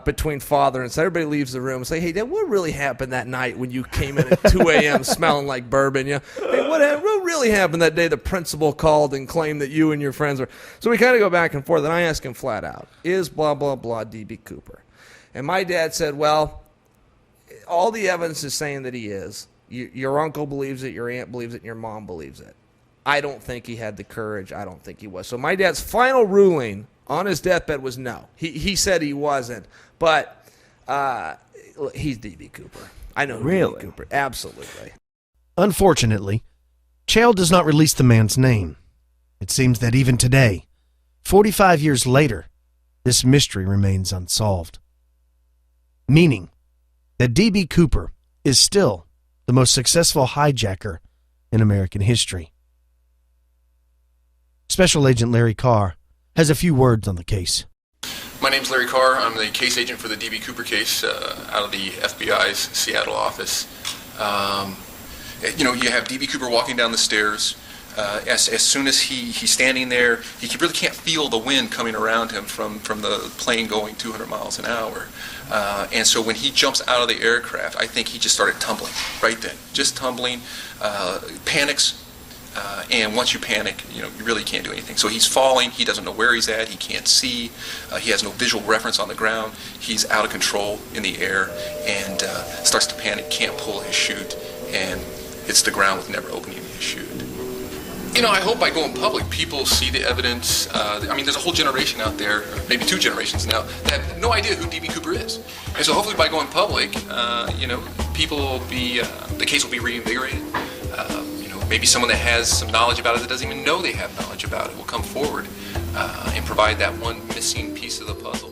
between father and son. Everybody leaves the room and say, hey, Dad, what really happened that night when you came in at 2 a.m. smelling like bourbon? Hey, what really happened that day the principal called and claimed that you and your friends were... So we kind of go back and forth, and I ask him flat out, is blah, blah, blah D.B. Cooper? And my dad said, well, all the evidence is saying that he is. Your uncle believes it, your aunt believes it, and your mom believes it. I don't think he had the courage. I don't think he was. So my dad's final ruling on his deathbed was no. He said he wasn't, but he's D.B. Cooper. I know really? D.B. Cooper. Absolutely. Unfortunately, Chael does not release the man's name. It seems that even today, 45 years later, this mystery remains unsolved. Meaning that D.B. Cooper is still the most successful hijacker in American history. Special Agent Larry Carr has a few words on the case. My name's Larry Carr. I'm the case agent for the D.B. Cooper case out of the FBI's Seattle office. You have D.B. Cooper walking down the stairs. As soon as he's standing there, he really can't feel the wind coming around him from the plane going 200 miles an hour. And so when he jumps out of the aircraft, I think he just started tumbling right then. Just tumbling, panics. And once you panic, you really can't do anything. So he's falling. He doesn't know where he's at. He can't see. He has no visual reference on the ground. He's out of control in the air and starts to panic, can't pull his chute, and hits the ground with never opening his chute. I hope by going public, people see the evidence. There's a whole generation out there, maybe 2 generations now, that have no idea who D.B. Cooper is. And so hopefully by going public, people will be, the case will be reinvigorated. Maybe someone that has some knowledge about it that doesn't even know they have knowledge about it will come forward and provide that one missing piece of the puzzle.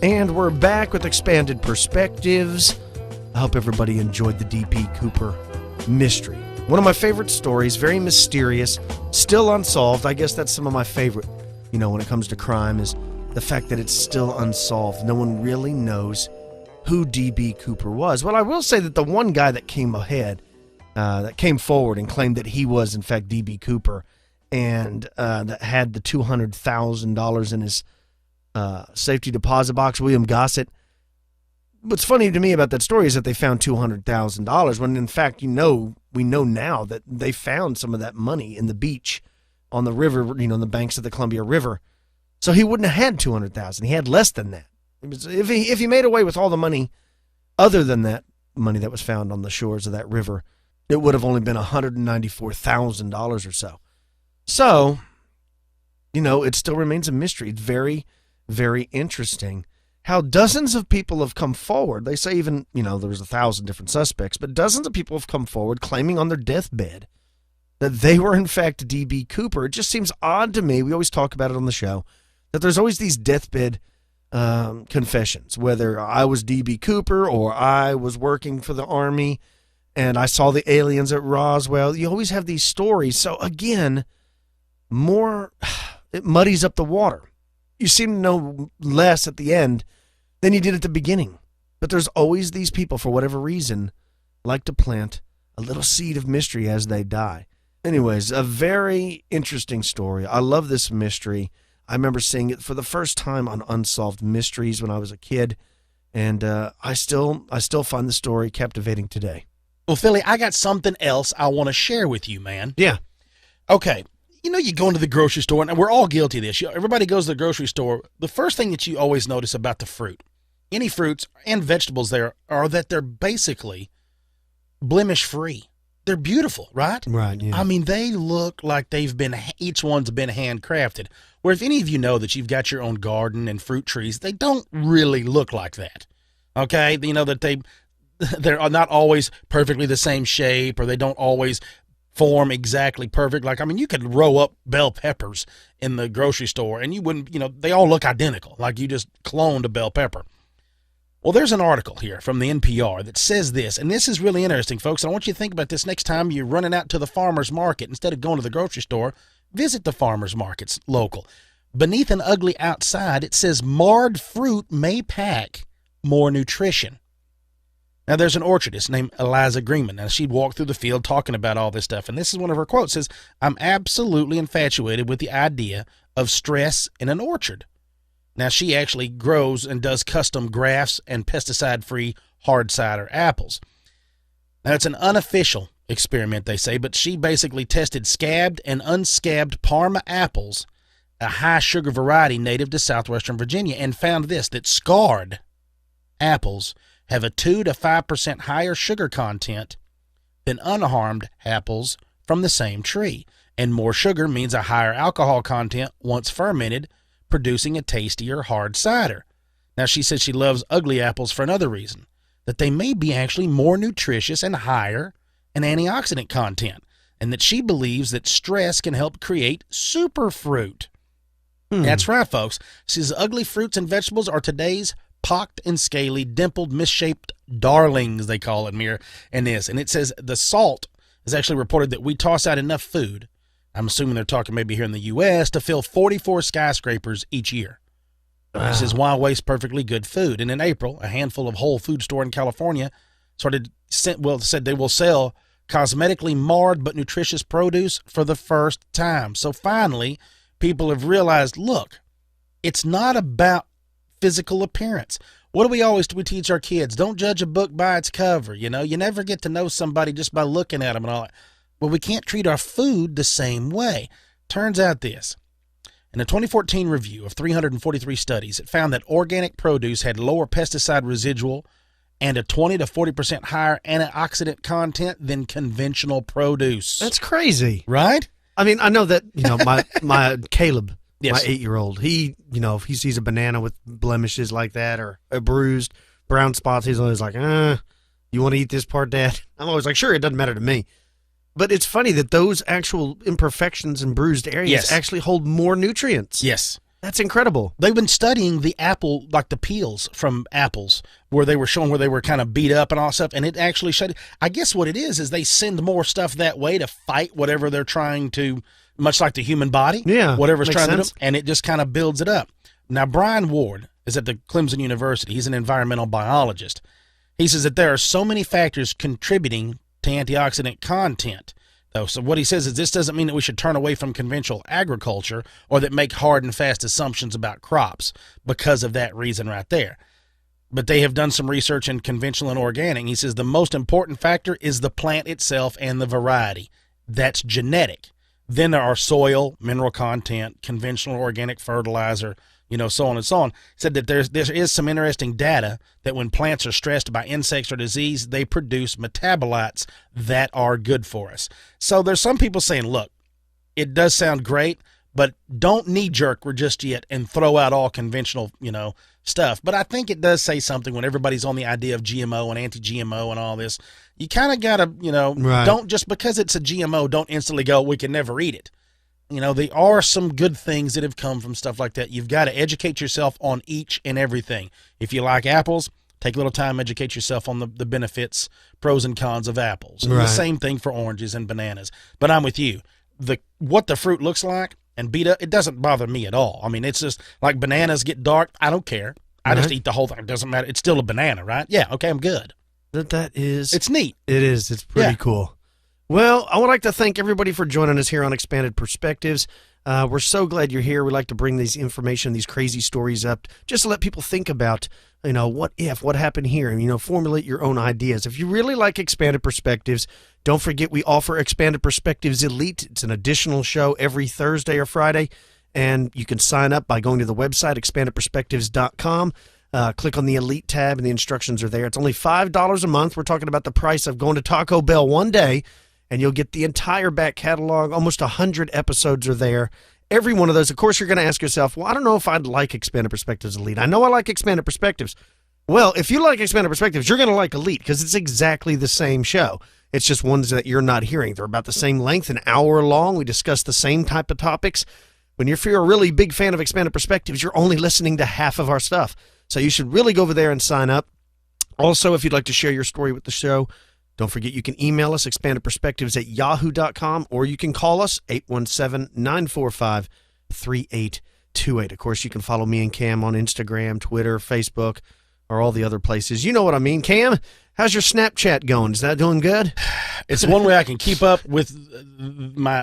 And we're back with expanded perspectives. I hope everybody enjoyed the D.B. Cooper mystery. One of my favorite stories, very mysterious, still unsolved. I guess that's some of my favorite, when it comes to crime, is the fact that it's still unsolved. No one really knows who D.B. Cooper was. Well, I will say that the one guy that came forward and claimed that he was, in fact, D.B. Cooper, and that had the $200,000 in his safety deposit box, William Gossett. What's funny to me about that story is that they found $200,000 when in fact we know now that they found some of that money in the beach on the river, the banks of the Columbia River. So he wouldn't have had 200,000. He had less than that. If he made away with all the money other than that money that was found on the shores of that river, it would have only been $194,000 or so. So, it still remains a mystery. It's very, very interesting how dozens of people have come forward. They say even, there was 1,000 different suspects, but dozens of people have come forward claiming on their deathbed that they were in fact D.B. Cooper. It just seems odd to me. We always talk about it on the show, that there's always these deathbed confessions, whether I was D.B. Cooper or I was working for the Army and I saw the aliens at Roswell. You always have these stories. So again, it muddies up the water. You seem to know less at the end than you did at the beginning. But there's always these people, for whatever reason, like to plant a little seed of mystery as they die. Anyways, a very interesting story. I love this mystery. I remember seeing it for the first time on Unsolved Mysteries when I was a kid, and I still find the story captivating today. Well, Philly, I got something else I want to share with you, man. Yeah. Okay. You go into the grocery store, and we're all guilty of this. Everybody goes to the grocery store. The first thing that you always notice about the fruit, any fruits and vegetables there, are that they're basically blemish-free. They're beautiful, right? Right, yeah. I mean, they look like each one's been handcrafted. Where if any of you know that you've got your own garden and fruit trees, they don't really look like that. Okay? That they're not always perfectly the same shape, or they don't always form exactly perfect. You could row up bell peppers in the grocery store and you wouldn't, they all look identical, like you just cloned a bell pepper. Well, there's an article here from the NPR that says this, and this is really interesting, folks. I want you to think about this next time you're running out to the farmer's market. Instead of going to the grocery store, visit the farmer's markets local. Beneath an ugly outside, it says marred fruit may pack more nutrition. Now, there's an orchardist named Eliza Greenman. Now, she'd walk through the field talking about all this stuff, and this is one of her quotes. It says, "I'm absolutely infatuated with the idea of stress in an orchard." Now, she actually grows and does custom grafts and pesticide-free hard cider apples. Now, it's an unofficial experiment, they say, but she basically tested scabbed and unscabbed Parma apples, a high-sugar variety native to southwestern Virginia, and found that scarred apples have a 2 to 5% higher sugar content than unharmed apples from the same tree. And more sugar means a higher alcohol content once fermented, producing a tastier hard cider. Now, she says she loves ugly apples for another reason, that they may be actually more nutritious and higher in antioxidant content, and that she believes that stress can help create superfruit. That's right, folks. She says ugly fruits and vegetables are today's pocked and scaly, dimpled, misshaped darlings, they call it here in this. And it says the salt is actually reported that we toss out enough food, I'm assuming they're talking maybe here in the U.S., to fill 44 skyscrapers each year. Wow. This is why waste perfectly good food. And in April, a handful of Whole Food store in California said they will sell cosmetically marred but nutritious produce for the first time. So finally, people have realized, look, it's not about physical appearance. What do we teach our kids? Don't judge a book by its cover. You never get to know somebody just by looking at them and all that. Well, we can't treat our food the same way. Turns out this. In a 2014 review of 343 studies, it found that organic produce had lower pesticide residual and a 20 to 40% higher antioxidant content than conventional produce. That's crazy. Right? I mean, I know that, my Caleb, yes, my 8-year-old, he, if he sees a banana with blemishes like that or a bruised brown spots, he's always like, you want to eat this part, Dad? I'm always like, sure, it doesn't matter to me. But it's funny that those actual imperfections and bruised areas actually hold more nutrients. Yes. That's incredible. They've been studying the apple, like the peels from apples, where they were showing where they were kind of beat up and all stuff, and it actually showed. I guess what it is they send more stuff that way to fight whatever they're trying to, much like the human body. Yeah, whatever's trying sense. to do, and it just kind of builds it up. Now, Brian Ward is at the Clemson University. He's an environmental biologist. He says that there are so many factors contributing to antioxidant content. So what he says is this doesn't mean that we should turn away from conventional agriculture or that make hard and fast assumptions about crops because of that reason right there. But they have done some research in conventional and organic. He says the most important factor is the plant itself and the variety. That's genetic. Then there are soil, mineral content, conventional organic fertilizer, so on and so on. Said that there is some interesting data that when plants are stressed by insects or disease, they produce metabolites that are good for us. So there's some people saying, look, it does sound great, but don't knee-jerk just yet and throw out all conventional, stuff. But I think it does say something when everybody's on the idea of GMO and anti-GMO and all this. You kind of got to, Right. Don't just because it's a GMO, don't instantly go, we can never eat it. There are some good things that have come from stuff like that. You've got to educate yourself on each and everything. If you like apples, take a little time, educate yourself on the benefits, pros and cons of apples. And Right. the same thing for oranges and bananas. But I'm with you. What the fruit looks like and beat up, it doesn't bother me at all. I mean, it's just like bananas get dark. I don't care. I just eat the whole thing. It doesn't matter. It's still a banana, right? Yeah. Okay. I'm good. It's neat. It is. It's pretty Yeah. cool. Well, I would like to thank everybody for joining us here on Expanded Perspectives. We're so glad you're here. We like to bring these information, these crazy stories up, just to let people think about, what happened here, formulate your own ideas. If you really like Expanded Perspectives, don't forget we offer Expanded Perspectives Elite. It's an additional show every Thursday or Friday, and you can sign up by going to the website, expandedperspectives.com. Click on the Elite tab, and the instructions are there. It's only $5 a month. We're talking about the price of going to Taco Bell one day, and you'll get the entire back catalog. Almost 100 episodes are there. Every one of those, of course, you're going to ask yourself, well, I don't know if I'd like Expanded Perspectives Elite. I know I like Expanded Perspectives. Well, if you like Expanded Perspectives, you're going to like Elite because it's exactly the same show. It's just ones that you're not hearing. They're about the same length, an hour long. We discuss the same type of topics. If you're a really big fan of Expanded Perspectives, you're only listening to half of our stuff. So you should really go over there and sign up. Also, if you'd like to share your story with the show, don't forget you can email us, expandedperspectives@yahoo.com, or you can call us, 817-945-3828. Of course, you can follow me and Cam on Instagram, Twitter, Facebook, or all the other places. You know what I mean. Cam, how's your Snapchat going? Is that doing good? It's one way I can keep up with my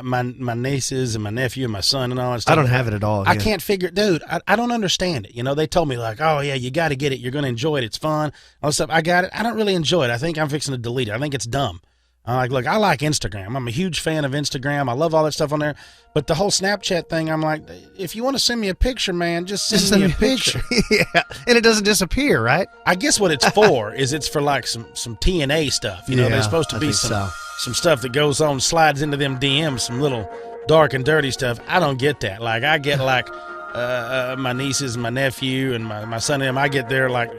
nieces and my nephew and my son and all that stuff. I don't have it at all. I can't figure it. Dude, I don't understand it. They told me like, oh, yeah, you got to get it. You're going to enjoy it. It's fun. All this stuff. I got it. I don't really enjoy it. I think I'm fixing to delete it. I think it's dumb. Look, I like Instagram. I'm a huge fan of Instagram. I love all that stuff on there. But the whole Snapchat thing, I'm like, if you want to send me a picture, man, just send me a picture. Yeah, and it doesn't disappear, right? I guess what it's for is it's for like some TNA stuff. There's supposed to be some stuff that goes on, slides into them DMs, some little dark and dirty stuff. I don't get that. Like I get like my nieces and my nephew and my son and them, I get their like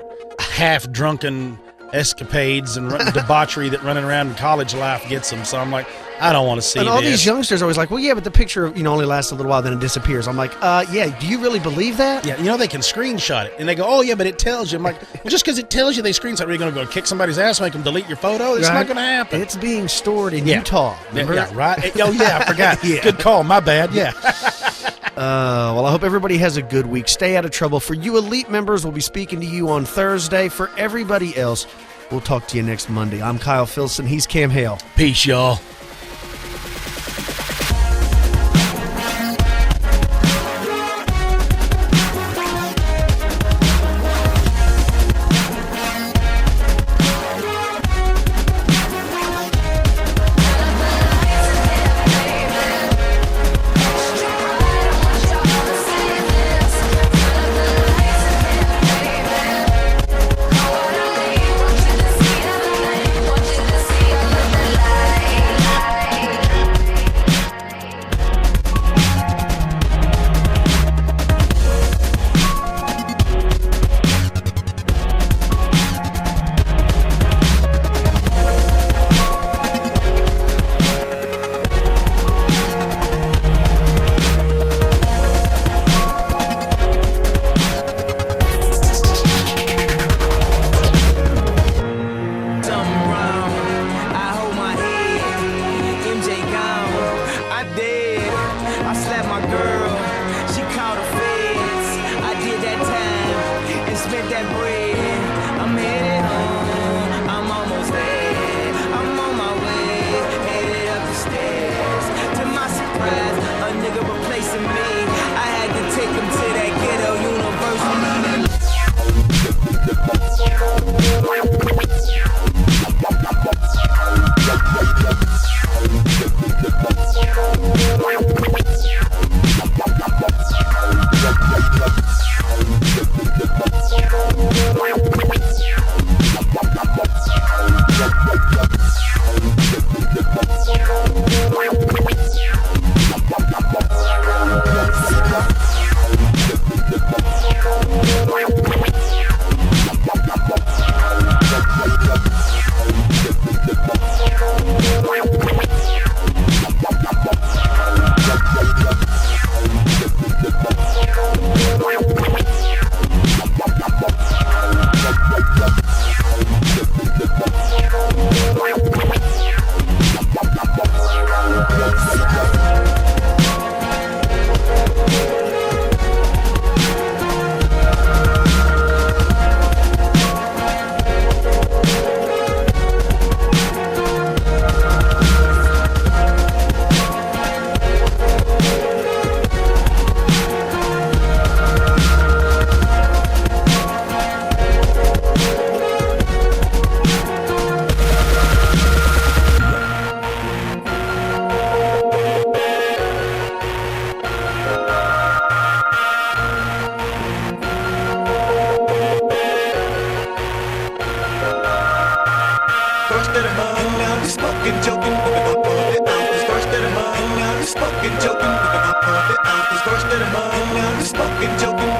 half drunken escapades and debauchery that running around in college life gets them. So I'm like, I don't want to see and this. all these youngsters are always like, well, yeah, but the picture, only lasts a little while, then it disappears. I'm like, yeah, do you really believe that? Yeah, they can screenshot it. And they go, oh, yeah, but it tells you. I'm like, well, just because it tells you they screenshot, are you going to go kick somebody's ass, make them delete your photo? It's not going to happen. It's being stored in Utah. Remember? Yeah, right? Oh, yeah, I forgot. Yeah. Good call. My bad. Yeah. Well, I hope everybody has a good week. Stay out of trouble. For you Elite members, we'll be speaking to you on Thursday. For everybody else, we'll talk to you next Monday. I'm Kyle Filson. He's Cam Hale. Peace, y'all. Wow. spoken, joking,